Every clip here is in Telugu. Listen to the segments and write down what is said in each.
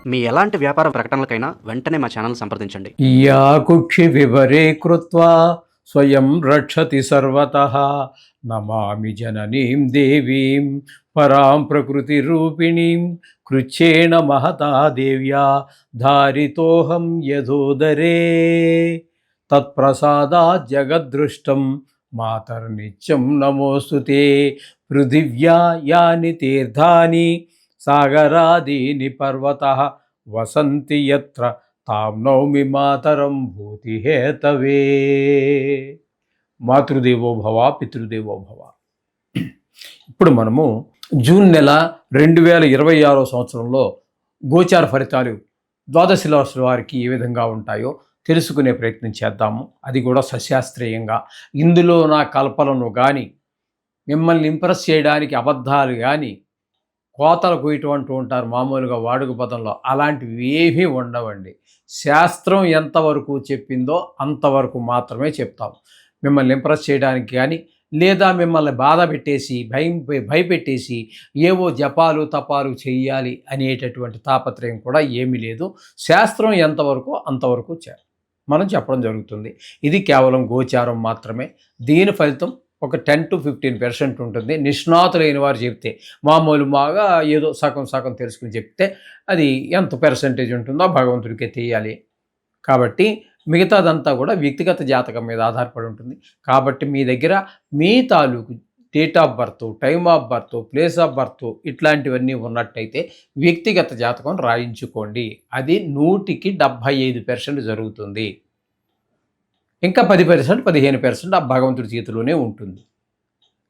మీ ఎలాంటి వ్యాపార ప్రకటనలకైనా వెంటనే మా ఛానల్ సంప్రదించండి. యా కుక్షి వివరే కృత్వా స్వయం రక్షతి సర్వతః నమామి జననీం దేవీం పరాం ప్రకృతి రూపిణీం కృచ్ఛేన మహతా దేవ్యా ధారితోహం యథోదరే తత్ప్రసాదాత్ జగద్దృష్టం మాతర్నిత్యం నమోస్తుతే పృథివ్యా యాని తీర్థాని సాగరాదీని పర్వతః వసంతి యత్ర తాం నౌమి మాతరం భూతిహేతవే. మాతృదేవో భవ పితృదేవో భవ. ఇప్పుడు మనము జూన్ నెల 2026 సంవత్సరంలో గోచార ఫలితాలు ద్వాదశ రాశుల వారికి ఏ విధంగా ఉంటాయో తెలుసుకునే ప్రయత్నం చేద్దాము. అది కూడా సశాస్త్రీయంగా. ఇందులో నా కల్పనను కానీ, మిమ్మల్ని ఇంప్రెస్ చేయడానికి అబద్ధాలు కానీ, కోతలకు ఇటువంటి ఉంటారు మామూలుగా వాడుక పదంలో, అలాంటివి ఏమీ ఉండవండి. శాస్త్రం ఎంతవరకు చెప్పిందో అంతవరకు మాత్రమే చెప్తాం. మిమ్మల్ని ఇంప్రెస్ చేయడానికి కానీ, లేదా మిమ్మల్ని బాధ పెట్టేసి భయపెట్టేసి ఏవో జపాలు తపాలు చెయ్యాలి అనేటటువంటి తాపత్రయం కూడా ఏమీ లేదు. శాస్త్రం ఎంతవరకు అంతవరకు మనం చెప్పడం జరుగుతుంది. ఇది కేవలం గోచారం మాత్రమే. దీని ఫలితం ఒక 10 to 15% ఉంటుంది. నిష్ణాతులైన వారు చెప్తే, మామూలుగా ఏదో సగం సగం తెలుసుకుని చెప్తే అది ఎంత పర్సెంటేజ్ ఉంటుందో భగవంతుడికే తెలియాలి. కాబట్టి మిగతాదంతా కూడా వ్యక్తిగత జాతకం మీద ఆధారపడి ఉంటుంది. కాబట్టి మీ దగ్గర మీ తాలూకు date of birth, time of birth, place of birth ఇట్లాంటివన్నీ ఉన్నట్టయితే వ్యక్తిగత జాతకం రాయించుకోండి. అది 100కి 75% జరుగుతుంది. ఇంకా 10%, 15% ఆ భగవంతుడి చేతిలోనే ఉంటుంది.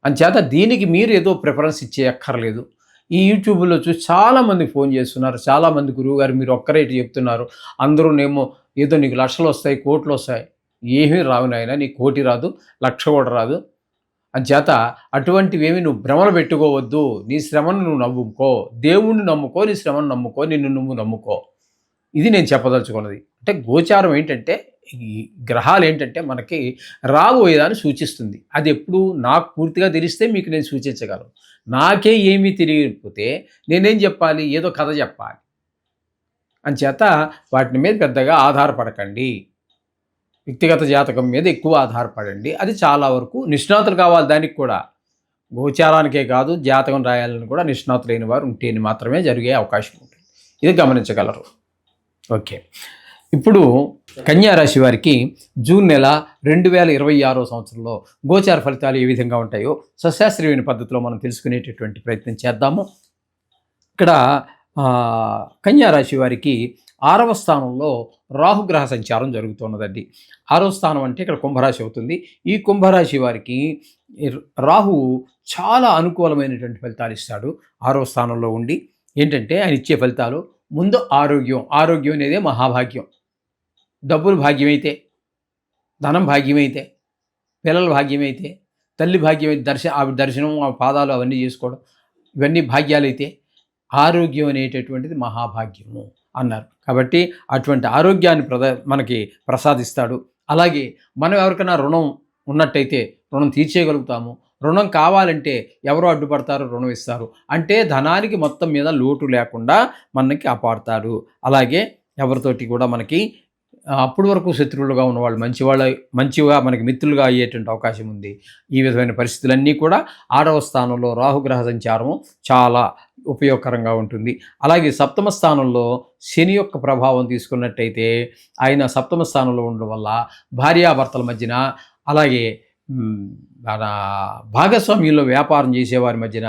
అంచేత దీనికి మీరు ఏదో ప్రిఫరెన్స్ ఇచ్చేయక్కర్లేదు. ఈ యూట్యూబ్లో చూసి చాలామంది ఫోన్ చేస్తున్నారు. చాలామంది గురువుగారు మీరు ఒక్కరేటి చెప్తున్నారు, అందరూనేమో ఏదో నీకు లక్షలు వస్తాయి, కోట్లు వస్తాయి. ఏమీ రావు నాయన, నీకు కోటి రాదు, లక్ష కూడా రాదు. అంచేత అటువంటివేమి నువ్వు భ్రమలు పెట్టుకోవద్దు. నీ శ్రమను నువ్వు నమ్ముకో, దేవుణ్ణి నమ్ముకో, నీ శ్రమను నమ్ముకో, నిన్ను నువ్వు నమ్ముకో. ఇది నేను చెప్పదలుచుకున్నది. అంటే గోచారం ఏంటంటే, ఈ గ్రహాలు ఏంటంటే మనకి రాబోయేదాన్ని సూచిస్తుంది. అది ఎప్పుడు నాకు పూర్తిగా తెలిస్తే మీకు నేను సూచించగలను. నాకే ఏమీ తెలియకపోతే నేనేం చెప్పాలి? ఏదో కథ చెప్పాలి. అంచేత వాటి మీద పెద్దగా ఆధారపడకండి. వ్యక్తిగత జాతకం మీద ఎక్కువ ఆధారపడండి. అది చాలా వరకు నిష్ణాతులు కావాలి. దానికి కూడా గోచారానికే కాదు, జాతకం రాయాలని కూడా నిష్ణాతులైన వారు ఉంటేనే మాత్రమే జరిగే అవకాశం ఉంటుంది. ఇది గమనించగలరు. ఓకే, ఇప్పుడు కన్యా రాశి వారికి జూన్ నెల 2026 సంవత్సరంలో గోచార ఫలితాలు ఏ విధంగా ఉంటాయో సశాస్త్రీయమైన పద్ధతిలో మనం తెలుసుకునేటటువంటి ప్రయత్నం చేద్దాము. ఇక్కడ కన్యా రాశి వారికి 6వ స్థానంలో రాహుగ్రహ సంచారం జరుగుతున్నదండి. 6వ స్థానం అంటే ఇక్కడ కుంభరాశి అవుతుంది. ఈ కుంభరాశి వారికి రాహు చాలా అనుకూలమైనటువంటి ఫలితాలు ఇస్తాడు. 6వ స్థానంలో ఉండి ఏంటంటే ఆయన ఇచ్చే ఫలితాలు, ముందు ఆరోగ్యం అనేదే మహాభాగ్యం. డబ్బులు భాగ్యమైతే, ధనం భాగ్యమైతే, పిల్లల భాగ్యమైతే, తల్లి భాగ్యమైతే, ఆవిడ దర్శనం, ఆ పాదాలు అవన్నీ చేసుకోవడం, ఇవన్నీ భాగ్యాలైతే ఆరోగ్యం అనేటటువంటిది మహాభాగ్యము అన్నారు. కాబట్టి అటువంటి ఆరోగ్యాన్ని మనకి ప్రసాదిస్తాడు. అలాగే మనం ఎవరికైనా రుణం ఉన్నట్టయితే రుణం తీర్చేయగలుగుతాము. రుణం కావాలంటే ఎవరో అడ్డుపడతారు, రుణం ఇస్తారు. అంటే ధనానికి మొత్తం మీద లోటు లేకుండా మనకి కాపాడుతాడు. అలాగే ఎవరితోటి కూడా మనకి అప్పటి వరకు శత్రువులుగా ఉన్నవాళ్ళు మంచిగా మనకి మిత్రులుగా అయ్యేటువంటి అవకాశం ఉంది. ఈ విధమైన పరిస్థితులన్నీ కూడా 6వ స్థానంలో రాహుగ్రహ సంచారము చాలా ఉపయోగకరంగా ఉంటుంది. అలాగే 7వ స్థానంలో శని యొక్క ప్రభావం తీసుకున్నట్టయితే ఆయన 7వ స్థానంలో ఉండడం వల్ల భార్యాభర్తల మధ్యన, అలాగే మన భాగస్వామ్యంలో వ్యాపారం చేసేవారి మధ్యన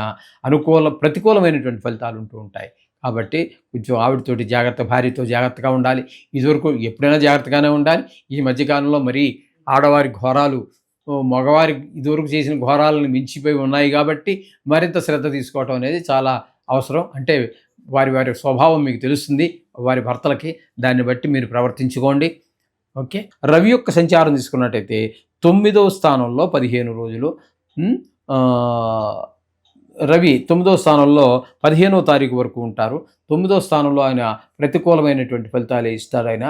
ప్రతికూలమైనటువంటి ఫలితాలు ఉంటూ ఉంటాయి. కాబట్టి కొంచెం ఆవిడతోటి భార్యతో జాగ్రత్తగా ఉండాలి. ఇదివరకు ఎప్పుడైనా జాగ్రత్తగానే ఉండాలి. ఈ మధ్యకాలంలో మరీ ఆడవారి ఘోరాలు మగవారి ఇదివరకు చేసిన ఘోరాలను మించిపోయి ఉన్నాయి. కాబట్టి మరింత శ్రద్ధ తీసుకోవటం అనేది చాలా అవసరం. అంటే వారి స్వభావం మీకు తెలుస్తుంది, వారి భర్తలకి. దాన్ని బట్టి మీరు ప్రవర్తించుకోండి. ఓకే, రవి యొక్క సంచారం తీసుకున్నట్టయితే 9వ స్థానంలో 15 రోజులు. రవి 9వ స్థానంలో 15వ తారీఖు వరకు ఉంటారు. 9వ స్థానంలో ఆయన ప్రతికూలమైనటువంటి ఫలితాలే ఇస్తాడు ఆయన.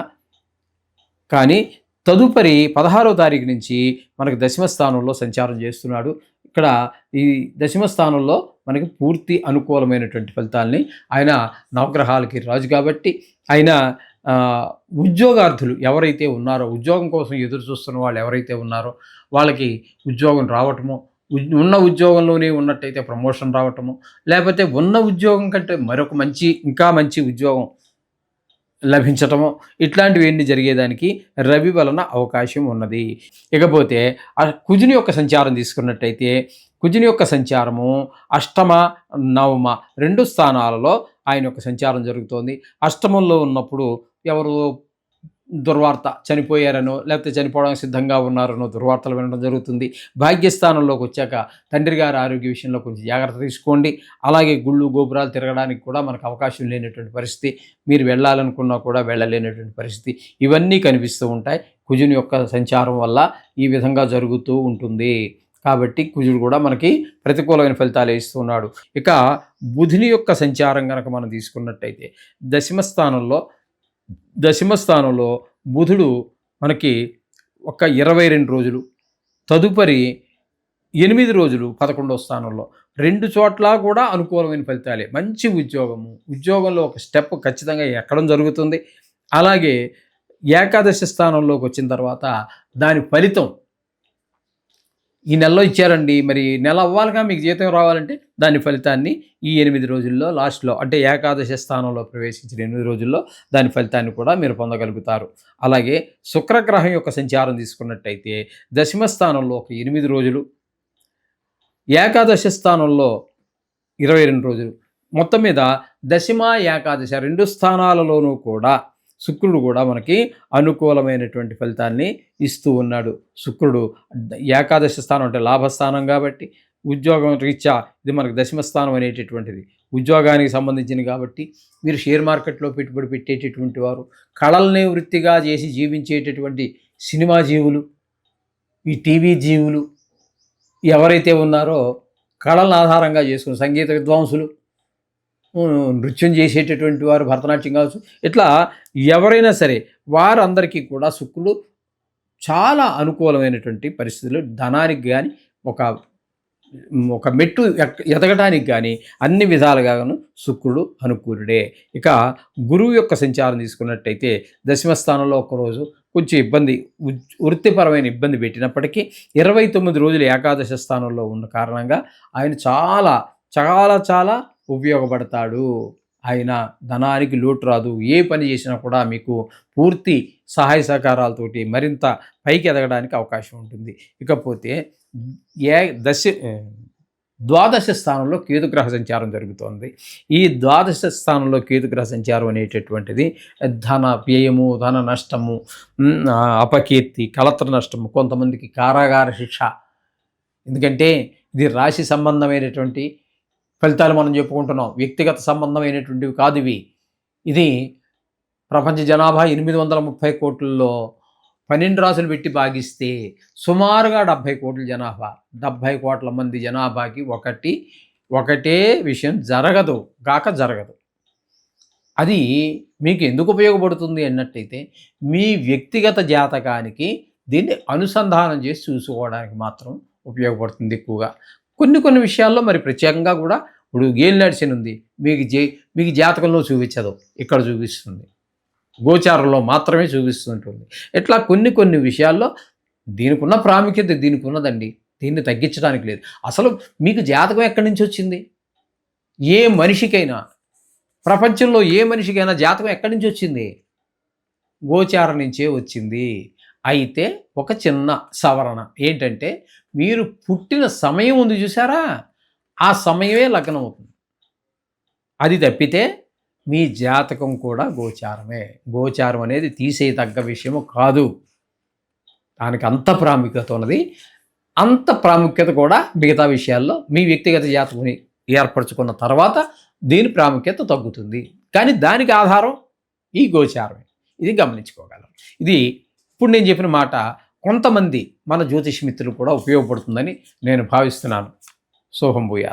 కానీ తదుపరి 16వ తారీఖు నుంచి మనకు 10వ స్థానంలో సంచారం చేస్తున్నాడు. ఇక్కడ ఈ 10వ స్థానంలో మనకి పూర్తి అనుకూలమైనటువంటి ఫలితాలని ఆయన నవగ్రహాలకి రాజు కాబట్టి ఆయన ఉద్యోగార్థులు ఎవరైతే ఉన్నారో, ఉద్యోగం కోసం ఎదురు చూస్తున్న వాళ్ళు ఎవరైతే ఉన్నారో వాళ్ళకి ఉద్యోగం రావటము, ఉన్న ఉద్యోగంలోనే ఉన్నట్టయితే ప్రమోషన్ రావటము, లేకపోతే ఉన్న ఉద్యోగం కంటే మరొక ఇంకా మంచి ఉద్యోగం లభించటము, ఇట్లాంటివన్నీ జరిగేదానికి రవి వలన అవకాశం ఉన్నది. ఇకపోతే కుజుని యొక్క సంచారం తీసుకున్నట్టయితే కుజుని యొక్క సంచారము అష్టమ నవమ 2 స్థానాలలో ఆయన యొక్క సంచారం జరుగుతోంది. అష్టమంలో ఉన్నప్పుడు ఎవరు దుర్వార్త చనిపోయారనో, లేకపోతే చనిపోవడానికి సిద్ధంగా ఉన్నారనో దుర్వార్తలు వినడం జరుగుతుంది. భాగ్యస్థానంలోకి వచ్చాక తండ్రి గారి ఆరోగ్య విషయంలో కొంచెం జాగ్రత్త తీసుకోండి. అలాగే గుళ్ళు గోపురాలు తిరగడానికి కూడా మనకు అవకాశం లేనటువంటి పరిస్థితి, మీరు వెళ్ళాలనుకున్నా కూడా వెళ్ళలేనటువంటి పరిస్థితి, ఇవన్నీ కనిపిస్తూ ఉంటాయి. కుజుని యొక్క సంచారం వల్ల ఈ విధంగా జరుగుతూ ఉంటుంది. కాబట్టి కుజుడు కూడా మనకి ప్రతికూలమైన ఫలితాలు ఇస్తున్నాడు. ఇక బుధుని యొక్క సంచారం కనుక మనం తీసుకున్నట్టయితే దశమ స్థానంలో బుధుడు మనకి ఒక 22 రోజులు, తదుపరి 8 రోజులు 11వ స్థానంలో, 2 చోట్ల కూడా అనుకూలమైన ఫలితాలే. మంచి ఉద్యోగంలో ఒక స్టెప్ ఖచ్చితంగా ఎక్కడం జరుగుతుంది. అలాగే ఏకాదశి స్థానంలోకి వచ్చిన తర్వాత దాని ఫలితం ఈ నెలలో ఇచ్చారండి, మరి నెల అవ్వాలిగా మీకు జీతం రావాలంటే దాని ఫలితాన్ని ఈ 8 రోజుల్లో లాస్ట్లో, అంటే ఏకాదశి స్థానంలో ప్రవేశించిన 8 రోజుల్లో దాని ఫలితాన్ని కూడా మీరు పొందగలుగుతారు. అలాగే శుక్రగ్రహం యొక్క సంచారం తీసుకున్నట్టయితే దశమ స్థానంలో ఒక 8 రోజులు, ఏకాదశి స్థానంలో 22 రోజులు, మొత్తం మీద దశమ ఏకాదశి 2 స్థానాలలోనూ కూడా శుక్రుడు కూడా మనకి అనుకూలమైనటువంటి ఫలితాన్ని ఇస్తూ ఉన్నాడు. శుక్రుడు ఏకాదశి స్థానం అంటే లాభస్థానం కాబట్టి, ఉద్యోగం రీత్యా ఇది మనకు దశమ స్థానం అనేటటువంటిది ఉద్యోగానికి సంబంధించింది కాబట్టి, మీరు షేర్ మార్కెట్లో పెట్టుబడి పెట్టేటటువంటి వారు, కళల్ని వృత్తిగా చేసి జీవించేటటువంటి సినిమా జీవులు, ఈ టీవీ జీవులు ఎవరైతే ఉన్నారో, కళలను ఆధారంగా చేసుకుని సంగీత విద్వాంసులు, నృత్యం చేసేటటువంటి వారు, భరతనాట్యం కావచ్చు, ఇట్లా ఎవరైనా సరే వారందరికీ కూడా శుక్రుడు చాలా అనుకూలమైనటువంటి పరిస్థితులు, ధనానికి కానీ ఒక మెట్టు ఎదగడానికి కానీ అన్ని విధాలుగాను శుక్రుడు అనుకూలుడే. ఇక గురువు యొక్క సంచారం తీసుకున్నట్టయితే దశమ స్థానంలో ఒకరోజు కొంచెం వృత్తిపరమైన ఇబ్బంది పెట్టినప్పటికీ 29 రోజులు ఏకాదశి స్థానంలో ఉన్న కారణంగా ఆయన చాలా చాలా చాలా ఉపయోగపడతాడు. ఆయన ధనానికి లోటు రాదు. ఏ పని చేసినా కూడా మీకు పూర్తి సహాయ సహకారాలతోటి మరింత పైకి ఎదగడానికి అవకాశం ఉంటుంది. ఇకపోతే ద్వాదశ స్థానంలో కేతుగ్రహ సంచారం జరుగుతోంది. ఈ ద్వాదశ స్థానంలో కేతుగ్రహ సంచారం అనేటటువంటిది ధన వ్యయము, ధన నష్టము, అపకీర్తి, కలత్ర నష్టము, కొంతమందికి కారాగార శిక్ష. ఎందుకంటే ఇది రాశి సంబంధమైనటువంటి ఫలితాలు మనం చెప్పుకుంటున్నాం, వ్యక్తిగత సంబంధమైనటువంటివి కాదు ఇవి. ఇది ప్రపంచ జనాభా 830 కోట్లలో 12 రాసులు పెట్టి భాగిస్తే సుమారుగా 70 కోట్ల జనాభా, 70 కోట్ల మంది జనాభాకి ఒకటే విషయం జరగదు. అది మీకు ఎందుకు ఉపయోగపడుతుంది అన్నట్టయితే, మీ వ్యక్తిగత జాతకానికి దీన్ని అనుసంధానం చేసి చూసుకోవడానికి మాత్రం ఉపయోగపడుతుంది ఎక్కువగా. కొన్ని విషయాల్లో మరి ప్రత్యేకంగా కూడా, ఇప్పుడు ఏలినాటి శని ఉంది, మీకు జాతకంలో చూపించదు, ఇక్కడ చూపిస్తుంది, గోచారంలో మాత్రమే చూపిస్తుంటుంది. ఇట్లా కొన్ని విషయాల్లో దీనికి ఉన్న ప్రాముఖ్యత దీనికి ఉన్నదండి, దీన్ని తగ్గించడానికి లేదు. అసలు మీకు జాతకం ఎక్కడి నుంచి వచ్చింది? ఏ మనిషికైనా, ప్రపంచంలో ఏ మనిషికైనా జాతకం ఎక్కడి నుంచి వచ్చింది? గోచారం నుంచే వచ్చింది. అయితే ఒక చిన్న సవరణ ఏంటంటే, మీరు పుట్టిన సమయం ఉంది చూసారా, ఆ సమయమే లగ్నం అవుతుంది. అది తప్పితే మీ జాతకం కూడా గోచారమే. గోచారం అనేది తీసేయతగ్గ విషయము కాదు. దానికి అంత ప్రాముఖ్యత ఉన్నది. అంత ప్రాముఖ్యత కూడా మిగతా విషయాల్లో మీ వ్యక్తిగత జాతకం ఏర్పరచుకున్న తర్వాత దీని ప్రాముఖ్యత తగ్గుతుంది. కానీ దానికి ఆధారం ఈ గోచారమే. ఇది గమనించుకోగలం. ఇది ఇప్పుడు నేను చెప్పిన మాట కొంతమంది మన జ్యోతిష్ మిత్రులు కూడా ఉపయోగపడుతుందని నేను భావిస్తున్నాను. శుభం భూయాత్.